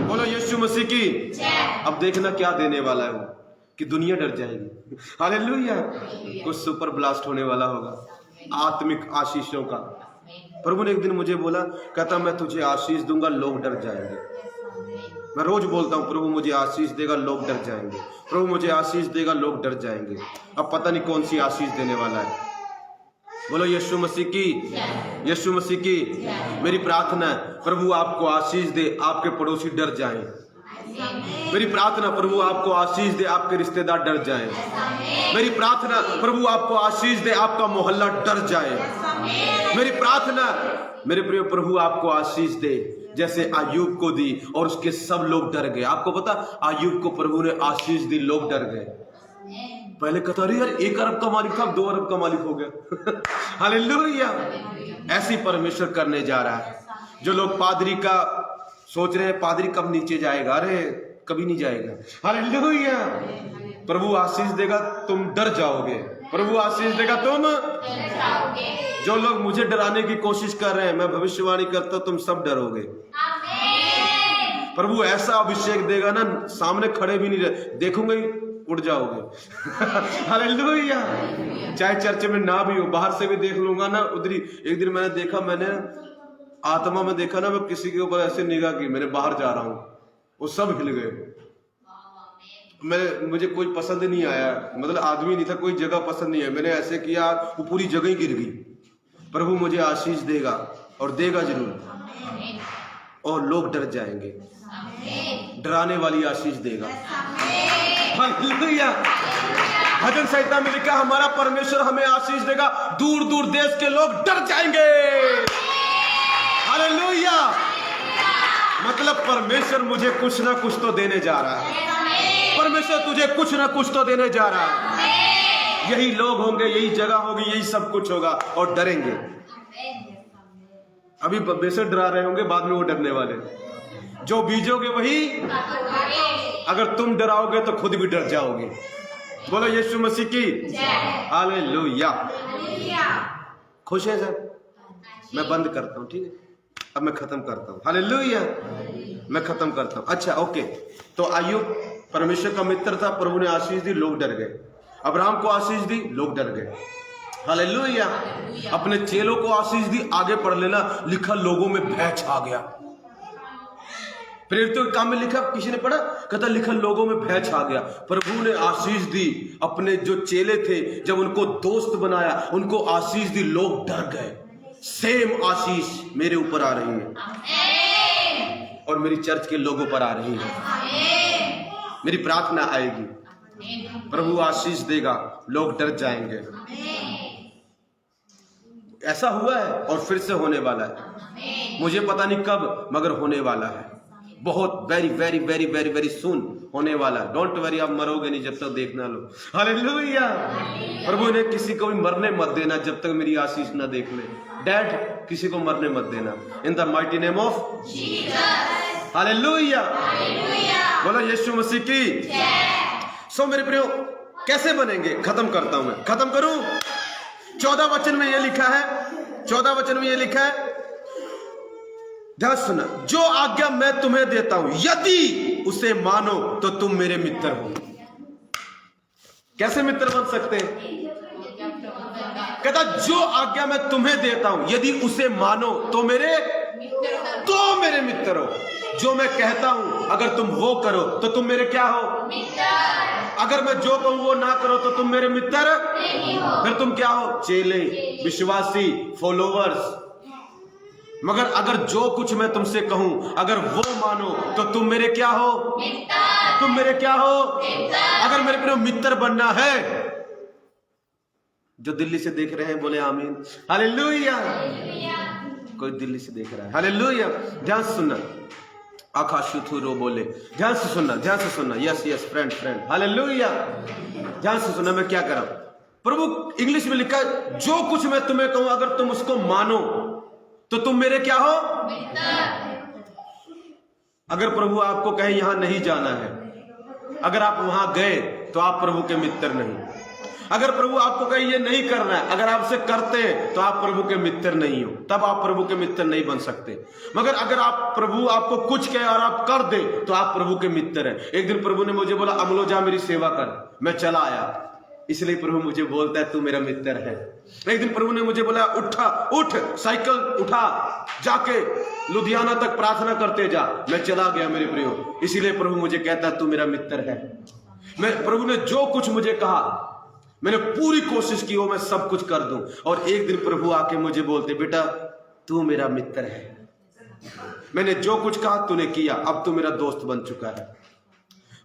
बोलो यीशु मसीह की। अब देखना क्या देने वाला है वो, कि दुनिया डर जाएगी। हालेलुया। कुछ सुपर ब्लास्ट होने वाला होगा आत्मिक आशीषों का। प्रभु ने एक दिन मुझे बोला, कहता मैं तुझे आशीष दूंगा, लोग डर जाएंगे। मैं रोज बोलता हूँ प्रभु मुझे आशीष देगा, लोग डर जाएंगे, प्रभु मुझे आशीष देगा, लोग डर जाएंगे। अब पता नहीं कौन सी आशीष देने वाला है। बोलो यीशु मसीह की। यीशु मसीह की। मेरी प्रार्थना है प्रभु आपको आशीष दे, आपके पड़ोसी डर जाएं। मेरी प्रार्थना प्रभु आपको आशीष दे, आपके रिश्तेदार डर जाएं। मेरी प्रार्थना प्रभु आपको आशीष दे, आपका मोहल्ला डर जाए। मेरी प्रार्थना मेरे प्रिय प्रभु आपको आशीष दे, जैसे आयूब को दी और उसके सब लोग डर गए। आपको पता आयूब को प्रभु ने आशीष दी, लोग डर गए। पहले कहता अरे यार 1 अरब का मालिक था, 2 अरब का मालिक हो गया। हालेलुया। ऐसी परमेश्वर करने जा रहा है। जो लोग पादरी का सोच रहे हैं, पादरी कब नीचे जाएगा, अरे कभी नहीं जाएगा। हालेलुया। प्रभु आशीष देगा, तुम डर जाओगे। प्रभु आशीष देगा, तुम जो लोग मुझे डराने की कोशिश कर रहे हैं, मैं भविष्यवाणी करता हूं तुम सब डरोगे। प्रभु ऐसा अभिषेक देगा ना, सामने खड़े भी नहीं रहे, देखोगे उड़ जाओगे। हालेलुया। चाहे चर्च में ना भी हो, बाहर से भी देख लूंगा ना। उधर एक दिन मैंने देखा, मैंने आत्मा में देखा ना, मैं किसी के ऊपर ऐसे निगाह की, मैंने बाहर जा रहा हूं, वो सब हिल गए। मुझे कोई पसंद नहीं आया, मतलब आदमी नहीं था, कोई जगह पसंद नहीं है। मैंने ऐसे किया, वो पूरी जगह ही गिर गई। प्रभु मुझे आशीष देगा और देगा जरूर, और लोग डर जाएंगे। डराने वाली आशीष देगा। हालेलुया। भजन संहिता में लिखा हमारा परमेश्वर हमें आशीष देगा, दूर दूर देश के लोग डर जाएंगे। हालेलुया। मतलब परमेश्वर मुझे कुछ ना कुछ तो देने जा रहा है। परमेश्वर तुझे कुछ ना कुछ तो देने जा रहा है। यही लोग होंगे, यही जगह होगी, यही सब कुछ होगा और डरेंगे। अभी बेशक डरा रहे होंगे, बाद में वो डरने वाले। जो बीजोगे वही, अगर तुम डराओगे तो खुद भी डर जाओगे। बोलो यीशु मसीह की। हालेलुया। खुश है सर? मैं बंद करता हूँ, ठीक है? अब मैं खत्म करता हूँ। हालेलुया। मैं खत्म करता हूँ। अच्छा ओके। तो आयूब परमेश्वर का मित्र था, प्रभु ने आशीष दी, लोग डर गए। अब्राहम को आशीष दी, लोग डर गए। हालेलुया। अपने चेलों को आशीष दी, आगे पढ़ लेना, लिखा लोगों में भय छा गया। प्रेरितों के काम में लिखा, किसी ने पढ़ा, कहता लिखा लोगों में भय छा गया। प्रभु ने आशीष दी, अपने जो चेले थे जब उनको दोस्त बनाया, उनको आशीष दी, लोग डर गए। सेम आशीष मेरे ऊपर आ रही है और मेरी चर्च के लोगों पर आ रही है। मेरी प्रार्थना आएगी, प्रभु आशीष देगा, लोग डर जाएंगे। ऐसा हुआ है और फिर से होने वाला है। मुझे पता नहीं कब, मगर होने वाला है। बहुत very very very very very soon होने वाला है। डोंट वरी, आप मरोगे नहीं जब तक देखना लो। हालेलुया। प्रभु ने किसी को भी मरने मत देना जब तक मेरी आशीष ना देख ले। डैड, किसी को मरने मत देना। In the mighty name of Jesus. Hallelujah. बोलो यीशु मसीह की। सो मेरे प्रियो, कैसे बनेंगे? खत्म करता हूं मैं। खत्म करूं? 14 वचन में यह लिखा है, 14 वचन में यह लिखा है, ध्यान सुना, जो आज्ञा मैं तुम्हें देता हूं यदि उसे मानो तो तुम मेरे मित्र हो। कैसे मित्र बन सकते हैं? कहता जो आज्ञा मैं तुम्हें देता हूं यदि उसे मानो तो मेरे तो मेरे मित्र हो। जो मैं कहता हूं अगर तुम वो करो तो तुम मेरे क्या हो? मित्र। अगर मैं जो कहूं वो ना करो तो तुम मेरे मित्र नहीं हो। फिर तुम क्या हो? चेले, विश्वासी, फॉलोवर्स। मगर अगर जो कुछ मैं तुमसे कहूं अगर वो मानो तो तुम मेरे क्या हो? मित्र। तुम मेरे क्या हो? मित्र। अगर मेरे प्रिय मित्र बनना है, जो दिल्ली से देख रहे हैं बोले आमीन, हालेलुया। कोई दिल्ली से देख रहा है, हालेलुया। ध्यान से सुनना, आकाशुथुरो बोले, ध्यान से सुनना, ध्यान से सुनना। Yes yes friend, friend, hallelujah. ध्यान से सुनना, मैं क्या कर रहा हूं। प्रभु इंग्लिश में लिखा है, जो कुछ मैं तुम्हें कहूं अगर तुम उसको मानो तो तुम मेरे क्या हो? अगर प्रभु आपको कहे यहां नहीं जाना है, अगर आप वहां गए तो आप प्रभु के मित्र नहीं। अगर प्रभु आपको कहे ये नहीं करना है, अगर आपसे करते हैं तो आप प्रभु के मित्र नहीं हो, तब आप प्रभु के मित्र नहीं बन सकते। मगर अगर आप प्रभु आपको कुछ कहे और आप कर दे तो आप प्रभु के मित्र हैं। एक दिन प्रभु ने मुझे बोला, अमलो जा मेरी सेवा कर। मैं चला आया, इसलिए प्रभु मुझे बोलता है तू मेरा मित्र है। एक दिन प्रभु ने मुझे बोला, उठ साइकिल उठा, जाके लुधियाना तक प्रार्थना करते जा। मैं चला गया मेरे प्रियो, इसीलिए प्रभु मुझे कहता है तू मेरा मित्र है। मैं प्रभु ने जो कुछ मुझे कहा मैंने पूरी कोशिश की वो मैं सब कुछ कर दूं। और एक दिन प्रभु आके मुझे बोलते, बेटा तू मेरा मित्र है, मैंने जो कुछ कहा तूने किया, अब तू मेरा दोस्त बन चुका है।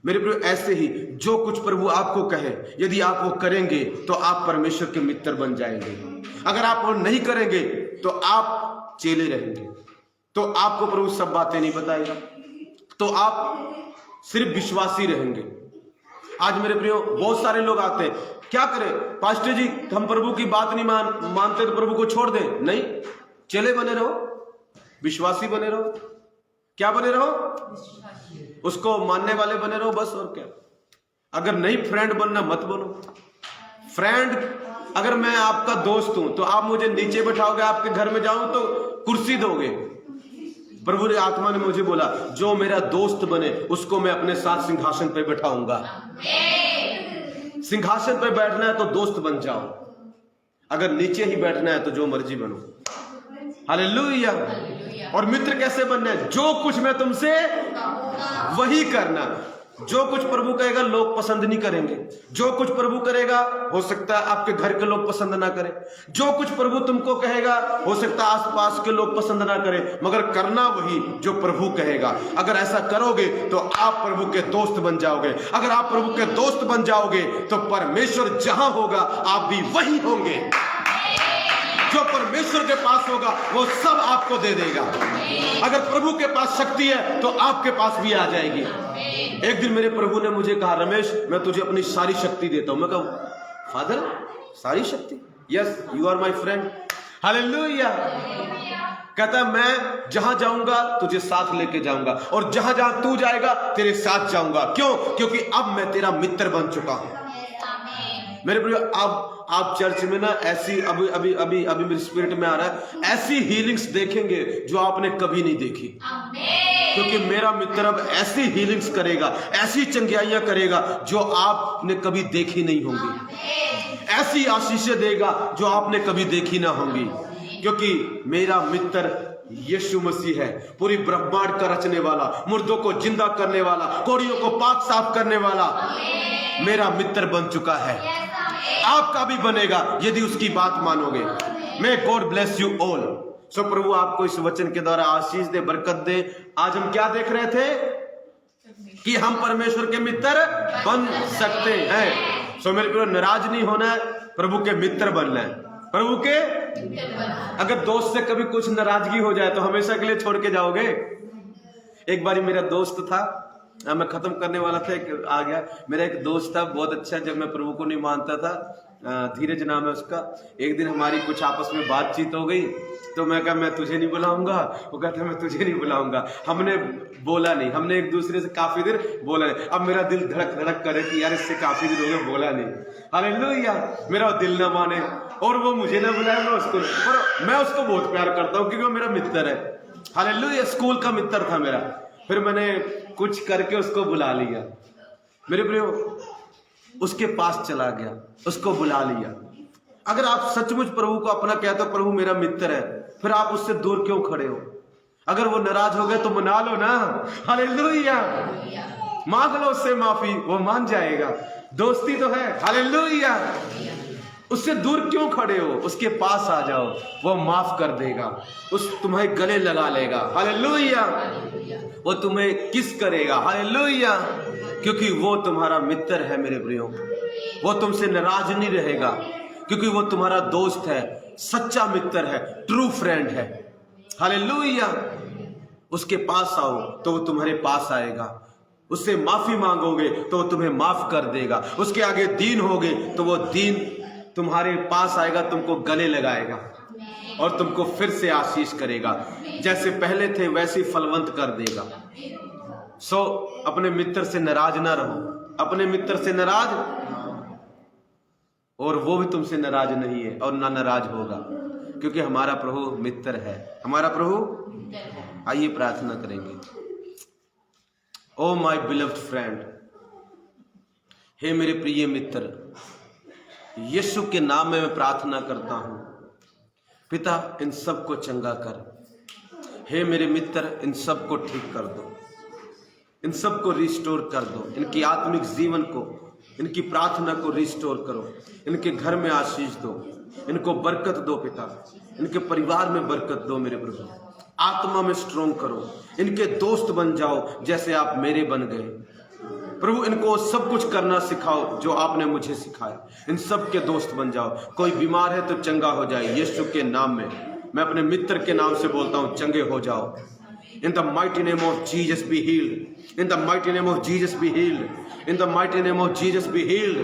मेरे प्रिय ऐसे ही जो कुछ प्रभु आपको कहे यदि आप वो करेंगे तो आप परमेश्वर के मित्र बन जाएंगे। अगर आप वो नहीं करेंगे तो आप चेले रहेंगे, तो आपको प्रभु सब बातें नहीं बताएगा, तो आप सिर्फ विश्वासी रहेंगे। आज मेरे प्रियो बहुत सारे लोग आते हैं, क्या करें पास्टर जी, हम प्रभु की बात नहीं मानते तो प्रभु को छोड़ दें? नहीं, चेले बने रहो, विश्वासी बने रहो। क्या बने रहो? उसको मानने वाले बने रहो, बस। और क्या? अगर नहीं फ्रेंड बनना मत बनो। फ्रेंड, अगर मैं आपका दोस्त हूं तो आप मुझे नीचे बैठाओगे, आपके घर में जाऊं तो कुर्सी दोगे। प्रभु ने आत्मा ने मुझे बोला, जो मेरा दोस्त बने उसको मैं अपने साथ सिंहासन पर बैठाऊंगा। सिंहासन पर बैठना है तो दोस्त बन जाओ, अगर नीचे ही बैठना है तो जो मर्जी बनो। हालेलुया। और मित्र कैसे बनना है? जो कुछ मैं तुमसे वही करना। जो कुछ प्रभु कहेगा लोग पसंद नहीं करेंगे, जो कुछ प्रभु करेगा हो सकता है आपके घर के लोग पसंद ना करें, जो कुछ प्रभु तुमको कहेगा हो सकता है आसपास के लोग पसंद ना करें, मगर करना वही जो प्रभु कहेगा। अगर ऐसा करोगे तो आप प्रभु के दोस्त बन जाओगे। अगर आप प्रभु के दोस्त बन जाओगे तो परमेश्वर जहां होगा आप भी वहीं होंगे। जो परमेश्वर के पास होगा वो सब आपको दे देगा। अगर प्रभु के पास शक्ति है तो आपके पास भी आ जाएगी। एक दिन मेरे प्रभु ने मुझे कहा, रमेश मैं तुझे अपनी सारी शक्ति देता हूं। मैं कहा, फादर सारी शक्ति? Yes, you are my friend. Hallelujah. कहता है मैं जहां जाऊंगा तुझे साथ लेके जाऊंगा, और जहां जहां तू जाएगा तेरे साथ जाऊंगा। क्यों? क्योंकि अब मैं तेरा मित्र बन चुका हूं। मेरे प्रिय, अब आप चर्च में ना ऐसी अभी मेरे स्पिरिट में आ रहा है, ऐसी हीलिंग्स देखेंगे जो आपने कभी नहीं देखी। क्योंकि मेरा मित्र अब ऐसी हीलिंग्स करेगा, ऐसी चंगियाइयां करेगा जो आपने कभी देखी नहीं होंगी, ऐसी आशीषें देगा जो आपने कभी देखी ना होंगी। क्योंकि मेरा मित्र यीशु मसीह है, पूरी ब्रह्मांड का रचने वाला, मुर्दों को जिंदा करने वाला, कोड़ियों को पाक साफ करने वाला मेरा मित्र बन चुका है। आपका भी बनेगा यदि उसकी बात मानोगे। May God bless you all. So प्रभु आपको इस वचन के द्वारा आशीष दे, बरकत दे। आज हम क्या देख रहे थे कि हम परमेश्वर के मित्र बन सकते हैं। सो मेरे प्रिय, नाराज नहीं होना है, प्रभु के मित्र बनना है। प्रभु के, अगर दोस्त से कभी कुछ नाराजगी हो जाए तो हमेशा के लिए छोड़ के जाओगे? एक बारी मेरा दोस्त था, मैं खत्म करने वाला था, आ गया। मेरा एक दोस्त था बहुत अच्छा, जब मैं प्रभु को नहीं मानता था, धीरज नाम है उसका। एक दिन हमारी कुछ आपस में बातचीत हो गई तो मैं कहा मैं तुझे नहीं बुलाऊंगा, वो कहता मैं तुझे नहीं बुलाऊंगा। हमने बोला नहीं, हमने एक दूसरे से काफी देर बोला नहीं। अब मेरा दिल धड़क धड़क करे कि यार इससे काफी देर हो गया बोला नहीं। हालेलुया। मेरा दिल ना माने और वो मुझे ना बुलाए, मैं उसको बहुत प्यार करता हूँ क्योंकि वो मेरा मित्र है। हालेलुया। स्कूल का मित्र था मेरा। फिर मैंने कुछ करके उसको बुला लिया। मेरे प्रियो, उसके पास चला गया, उसको बुला लिया। अगर आप सचमुच प्रभु को अपना कहते हो, प्रभु मेरा मित्र है, फिर आप उससे दूर क्यों खड़े हो? अगर वो नाराज हो गए तो मना लो ना, हालेलुया। मांग लो उससे माफी, वो मान जाएगा। दोस्ती तो है, हालेलुया। उससे दूर क्यों खड़े हो, उसके पास आ जाओ, वो माफ कर देगा, उस तुम्हें गले लगा लेगा, हालेलुया। वो तुम्हें किस करेगा, हालेलुया, क्योंकि वो तुम्हारा मित्र है मेरे प्रियो। वो तुमसे नाराज नहीं रहेगा क्योंकि वो तुम्हारा दोस्त है, सच्चा मित्र है, ट्रू फ्रेंड है, हालेलुया। उसके पास आओ तो वो तुम्हारे पास आएगा, उससे माफी मांगोगे तो वो तुम्हें माफ कर देगा, उसके आगे दीन होगे तो वो दीन तुम्हारे पास आएगा, तुमको गले लगाएगा और तुमको फिर से आशीष करेगा, जैसे पहले थे वैसे फलवंत कर देगा। सो अपने मित्र से नाराज ना रहो, अपने मित्र से नाराज, और वो भी तुमसे नाराज नहीं है और ना नाराज होगा, क्योंकि हमारा प्रभु मित्र है, हमारा प्रभु। आइए प्रार्थना करेंगे। ओ माय बिलव्ड फ्रेंड, हे मेरे प्रिय मित्र, यीशु के नाम में मैं प्रार्थना करता हूं, पिता इन सब को चंगा कर। हे मेरे मित्र, इन सब को ठीक कर दो, इन सब को रिस्टोर कर दो, इनकी आत्मिक जीवन को, इनकी प्रार्थना को रिस्टोर करो, इनके घर में आशीष दो, इनको बरकत दो पिता, इनके परिवार में बरकत दो मेरे प्रभु, आत्मा में स्ट्रोंग करो, इनके दोस्त बन जाओ जैसे आप मेरे बन गए प्रभु। इनको सब कुछ करना सिखाओ जो आपने मुझे सिखाया, इन सब के दोस्त बन जाओ। कोई बीमार है तो चंगा हो जाए यीशु के नाम में, मैं अपने मित्र के नाम से बोलता हूं, चंगे हो जाओ। In the mighty name of Jesus be healed. In the mighty name of Jesus be healed. In the mighty name of Jesus be healed.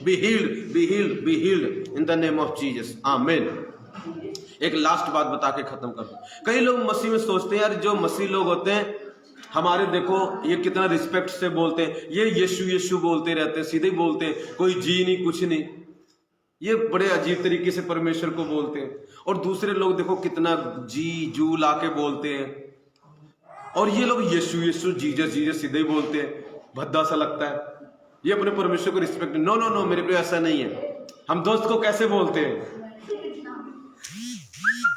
Be healed, be healed, be healed. In the name of Jesus. Amen. एक last बात बता के खत्म कर दूं। कई लोग मसीह में सोचते हैं यार, जो मसीह लोग होते हैं हमारे, देखो ये कितना रिस्पेक्ट से बोलते हैं, ये यीशु यीशु बोलते रहते हैं, सीधे बोलते हैं, कोई जी नहीं कुछ नहीं, ये बड़े अजीब तरीके से परमेश्वर को बोलते हैं। और दूसरे लोग देखो कितना जी जू ला के बोलते हैं, और ये लोग यीशु यीशु जीजस जीजस सीधे ही बोलते हैं, भद्दा सा लगता है। ये अपने परमेश्वर को रिस्पेक्ट, नो नो नो मेरे प्रिय, ऐसा नहीं है। हम दोस्त को कैसे बोलते हैं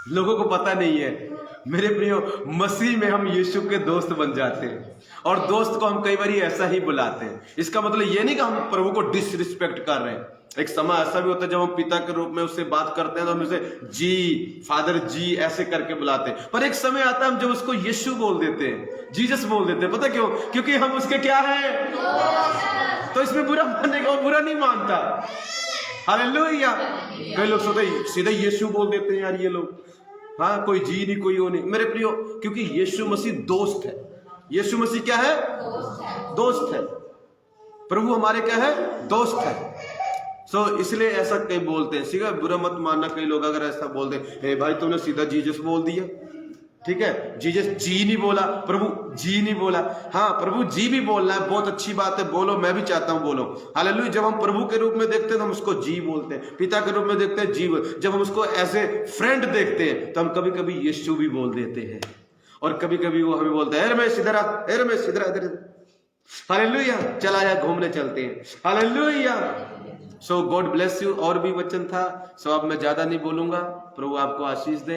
लोगों को पता नहीं है मेरे प्रियो, मसीह में हम यीशु के दोस्त बन जाते हैं, और दोस्त को हम कई बार ऐसा ही बुलाते हैं। इसका मतलब ये नहीं कि हम प्रभु को डिसरिस्पेक्ट कर रहे हैं। एक समय ऐसा भी होता है जब हम पिता के रूप में उससे बात करते हैं तो हम उसे जी फादर जी ऐसे करके बुलाते हैं, पर एक समय आता है हम जब उसको यीशु बोल देते हैं, जीसस बोल देते हैं। पता क्यों? क्योंकि हम उसके क्या हैं, तो इसमें बुरा मानने का, बुरा नहीं मानता, हालेलुया। कई लोग सोचते सीधे यीशु बोल देते हैं यार ये लोग, हाँ कोई जी नहीं कोई वो नहीं मेरे प्रियो, क्योंकि यीशु मसीह दोस्त है। यीशु मसीह क्या है? दोस्त है। प्रभु हमारे क्या है? दोस्त है। इसलिए ऐसा कई बोलते हैं, सीधा बुरा मत मानना। कई लोग अगर ऐसा बोलते हैं, हे भाई तुमने सीधा जीसस बोल दिया, ठीक है, जीसस जी नहीं बोला, प्रभु जी नहीं बोला। हाँ प्रभु जी भी बोलना है, बहुत अच्छी बात है, बोलो, मैं भी चाहता हूं बोलो, हालेलुया। जब हम प्रभु के रूप में देखते हैं तो हम उसको जी बोलते हैं, पिता के रूप में देखते हैं जी। जब हम उसको एज ए फ्रेंड देखते हैं तो हम कभी कभी यीशु भी बोल देते हैं, और कभी कभी वो हमें बोलता है रमेश इधर आ, रमेश इधर इधर, हालेलुया, चला जा घूमने चलते हैं, hallelujah. So God bless you. और भी वचन था, सो अब मैं ज्यादा नहीं बोलूंगा। प्रभु आपको आशीष दे।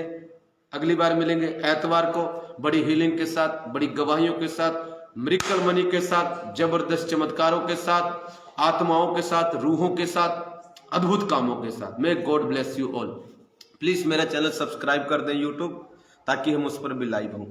अगली बार मिलेंगे एतवार को बड़ी हीलिंग के साथ, बड़ी गवाहियों के साथ, मिरेकल मनी के साथ, जबरदस्त चमत्कारों के साथ, आत्माओं के साथ, रूहों के साथ, अद्भुत कामों के साथ। मे God bless you all. Please मेरा चैनल सब्सक्राइब कर दें यूट्यूब, ताकि हम उस पर भी लाइव हों।